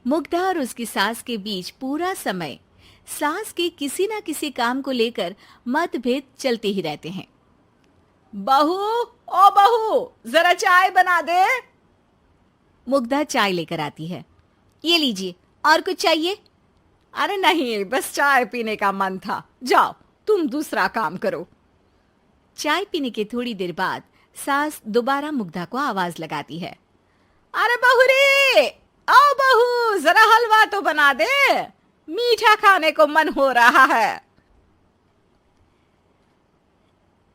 मुग्धा और उसकी सास के बीच पूरा समय सास के किसी न किसी काम को लेकर मतभेद चलते ही रहते हैं। बहू, ओ बहू, जरा चाय बना दे। मुग्धा चाय लेकर आती है। ये लीजिए, और कुछ चाहिए? अरे नहीं, बस चाय पीने का मन था। जाओ, तुम दूसरा काम करो। चाय पीने के थोड़ी देर बाद सास दोबारा मुग्धा को आवाज लगाती है। अरे बहू रे, आओ बहू, जरा हलवा तो बना दे, मीठा खाने को मन हो रहा है।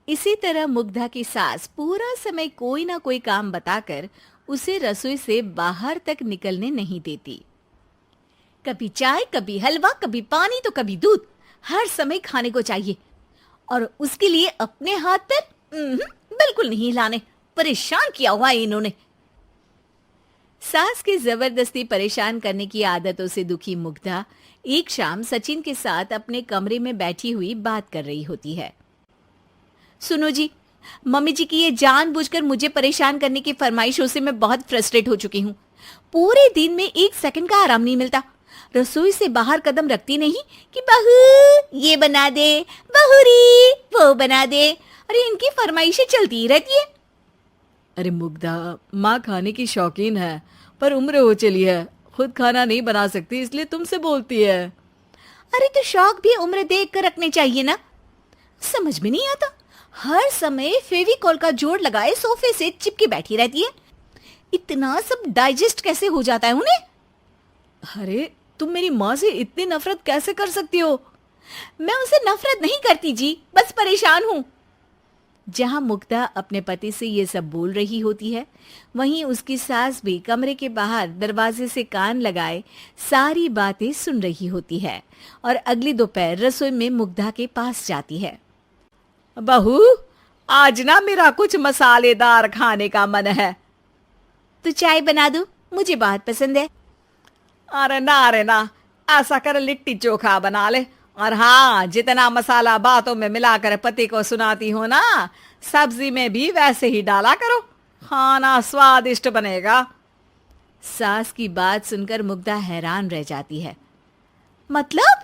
इसी तरह मुग्धा की सास पूरा समय कोई ना कोई काम बताकर उसे रसोई से बाहर तक निकलने नहीं देती। कभी चाय, कभी हलवा, कभी पानी तो कभी दूध, हर समय खाने को चाहिए और उसके लिए अपने हाथ पैर बिल्कुल नहीं हिलाने। परेशान किया हुआ है इन्होंने। सास की जबरदस्ती परेशान करने की आदतों से दुखी मुग्धा एक शाम सचिन के साथ अपने कमरे में बैठी हुई बात कर रही होती है। सुनो जी, मम्मी जी की ये जानबूझकर मुझे परेशान करने की फरमाइशों से मैं बहुत फ्रस्ट्रेट हो चुकी हूँ। पूरे दिन में एक सेकंड का आराम नहीं मिलता। रसोई से बाहर कदम रखती नहीं कि बहू ये बना दे, बहुरी वो बना दे। अरे इनकी फरमाइशें चलती ही रहती है। अरे मुग्धा, माँ खाने की शौकीन है, पर उम्र हो चली है, खुद खाना नहीं बना सकती, इसलिए तुमसे बोलती है। अरे तो शौक भी उम्र देख कर रखने चाहिए ना। समझ में नहीं आता, हर समय फेविकॉल का जोड़ लगाए सोफे से चिपकी बैठी रहती है। इतना सब डाइजेस्ट कैसे हो जाता है उन्हें? अरे तुम मेरी माँ से इतनी नफरत कैसे कर सकती हो? मैं उनसे नफरत नहीं करती जी, बस परेशान हूँ। जहां मुग्धा अपने पति से ये सब बोल रही होती है, वहीं उसकी सास भी कमरे के बाहर दरवाजे से कान लगाए सारी बातें सुन रही होती है और अगली दोपहर रसोई में मुग्धा के पास जाती है। बहू, आज ना मेरा कुछ मसालेदार खाने का मन है। तो चाय बना दूं? मुझे बहुत पसंद है। अरे ना, ऐसा कर लिट्टी चोखा बना ले। और हाँ, जितना मसाला बातों में मिलाकर पति को सुनाती हो ना, सब्जी में भी वैसे ही डाला करो, खाना स्वादिष्ट बनेगा। सास की बात सुनकर मुग्धा हैरान रह जाती है। मतलब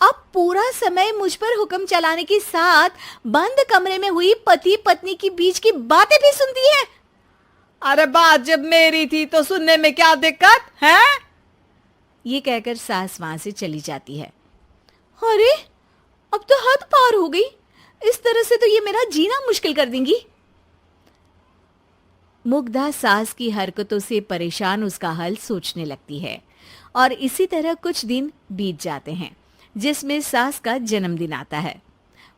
अब पूरा समय मुझ पर हुक्म चलाने के साथ बंद कमरे में हुई पति पत्नी की बीच की बातें भी सुनती है? अरे बात जब मेरी थी तो सुनने में क्या दिक्कत है? ये कहकर सास वहां से चली जाती है। अरे अब तो हद पार हो गई, इस तरह से तो ये मेरा जीना मुश्किल कर देंगी। मुग्धा सास की हरकतों से परेशान उसका हल सोचने लगती है और इसी तरह कुछ दिन बीत जाते हैं, जिसमें सास का जन्मदिन आता है।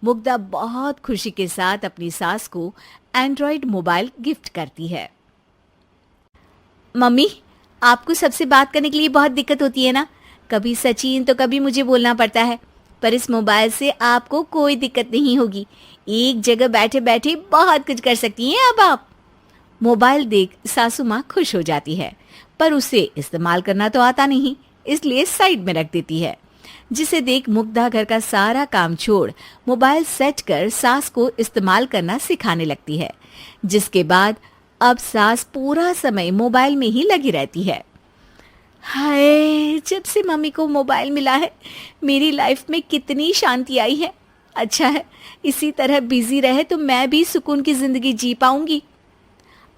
मुग्धा बहुत खुशी के साथ अपनी सास को एंड्रॉयड मोबाइल गिफ्ट करती है। मम्मी, आपको सबसे बात करने के लिए बहुत दिक्कत होती है ना? कभी सचिन तो कभी मुझे बोलना पड़ता है, पर इस मोबाइल से आपको कोई दिक्कत नहीं होगी। एक जगह बैठे बैठे बहुत कुछ कर सकती हैं अब आप। मोबाइल देख सासू माँ खुश हो जाती है, पर उसे इस्तेमाल करना तो आता नहीं, इसलिए साइड में रख देती है। जिसे देख मुग्धा घर का सारा काम छोड़ मोबाइल सेट कर सास को इस्तेमाल करना सिखाने लगती है, जिसके बाद अब सास पूरा समय मोबाइल में ही लगी रहती है। हाय, जब से मम्मी को मोबाइल मिला है मेरी लाइफ में कितनी शांति आई है। अच्छा है, इसी तरह बिजी रहे तो मैं भी सुकून की जिंदगी जी पाऊंगी।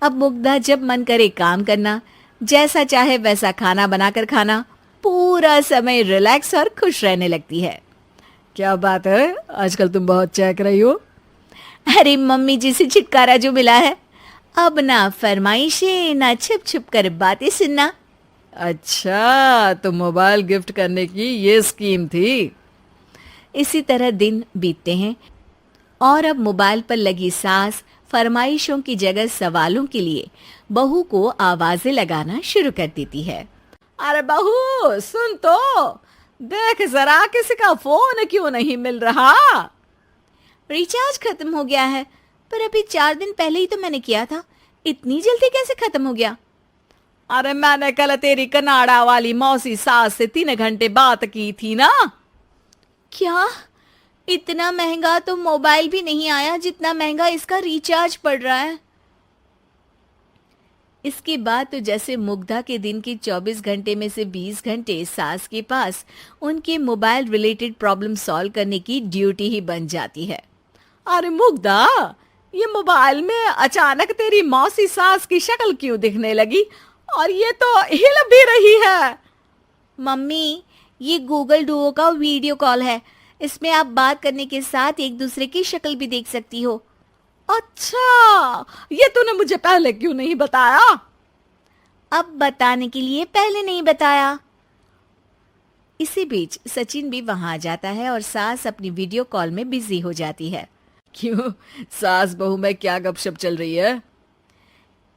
अब मुग्धा जब मन करे काम करना, जैसा चाहे वैसा खाना बनाकर खाना, पूरा समय रिलैक्स और खुश रहने लगती है। क्या बात है, आजकल तुम बहुत चहक रही हो। अरे मम्मी जी से छुटकारा जो मिला है, अब ना फरमाइशें ना छुप छुप कर बातें सुनना। अच्छा, तो मोबाइल गिफ्ट करने की ये स्कीम थी। इसी तरह दिन बीतते हैं और अब मोबाइल पर लगी सास फरमाइशों की जगह सवालों के लिए बहू को आवाजें लगाना शुरू कर देती है। अरे बहू सुन तो, देख जरा किसी का फोन क्यों नहीं मिल रहा? रिचार्ज खत्म हो गया है, पर अभी 4 दिन पहले ही तो मैंने किया था, इतनी जल्दी कैसे खत्म हो गया? अरे मैंने कल तेरी कनाडा वाली मौसी सास से 3 घंटे बात की थी ना। क्या? इतना महंगा तो मोबाइल भी नहीं आया जितना महंगा इसका रिचार्ज पड़ रहा है। इसके बाद तो जैसे मुग्धा के दिन के 24 घंटे में से 20 घंटे सास के पास उनके मोबाइल रिलेटेड प्रॉब्लम सॉल्व करने की ड्यूटी ही बन जाती है। अरे मुग्धा, ये मोबाइल में अचानक तेरी मौसी सास की शक्ल क्यों दिखने लगी? और ये तो हिल भी रही है। मम्मी, ये गूगल डुओ का वीडियो कॉल है। इसमें आप बात करने के साथ एक दूसरे की शक्ल भी देख सकती हो। अच्छा, ये तूने मुझे पहले क्यों नहीं बताया? अब बताने के लिए पहले नहीं बताया। इसी बीच सचिन भी वहां आ जाता है और सास अपनी वीडियो कॉल में बिजी हो जाती है। क्यों, सास बहू में क्या गपशप चल रही है?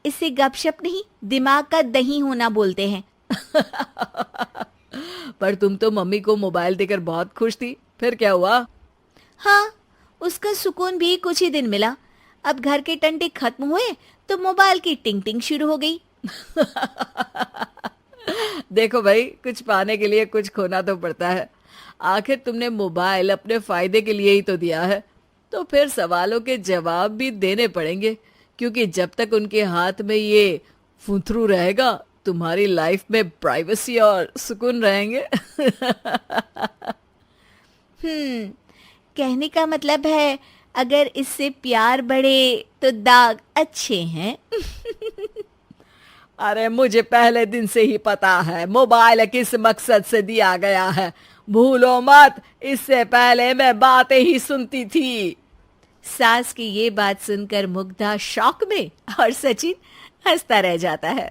इसे गपशप नहीं, दिमाग का दही होना बोलते हैं। पर तुम तो मम्मी को मोबाइल देकर बहुत खुश थी, फिर क्या हुआ? हाँ, उसका सुकून भी कुछ ही दिन मिला। अब घर के टंटे खत्म हुए तो मोबाइल की टिंग टिंग शुरू हो गई। देखो भाई, कुछ पाने के लिए कुछ खोना तो पड़ता है। आखिर तुमने मोबाइल अपने फायदे के लिए ही तो दिया है, तो फिर सवालों के जवाब भी देने पड़ेंगे, क्योंकि जब तक उनके हाथ में ये फुंथरू रहेगा, तुम्हारी लाइफ में प्राइवेसी और सुकून रहेंगे। कहने का मतलब है अगर इससे प्यार बढ़े तो दाग अच्छे हैं। अरे मुझे पहले दिन से ही पता है मोबाइल किस मकसद से दिया गया है। भूलो मत, इससे पहले मैं बातें ही सुनती थी। सास की ये बात सुनकर मुग्धा शॉक में और सचिन हंसता रह जाता है।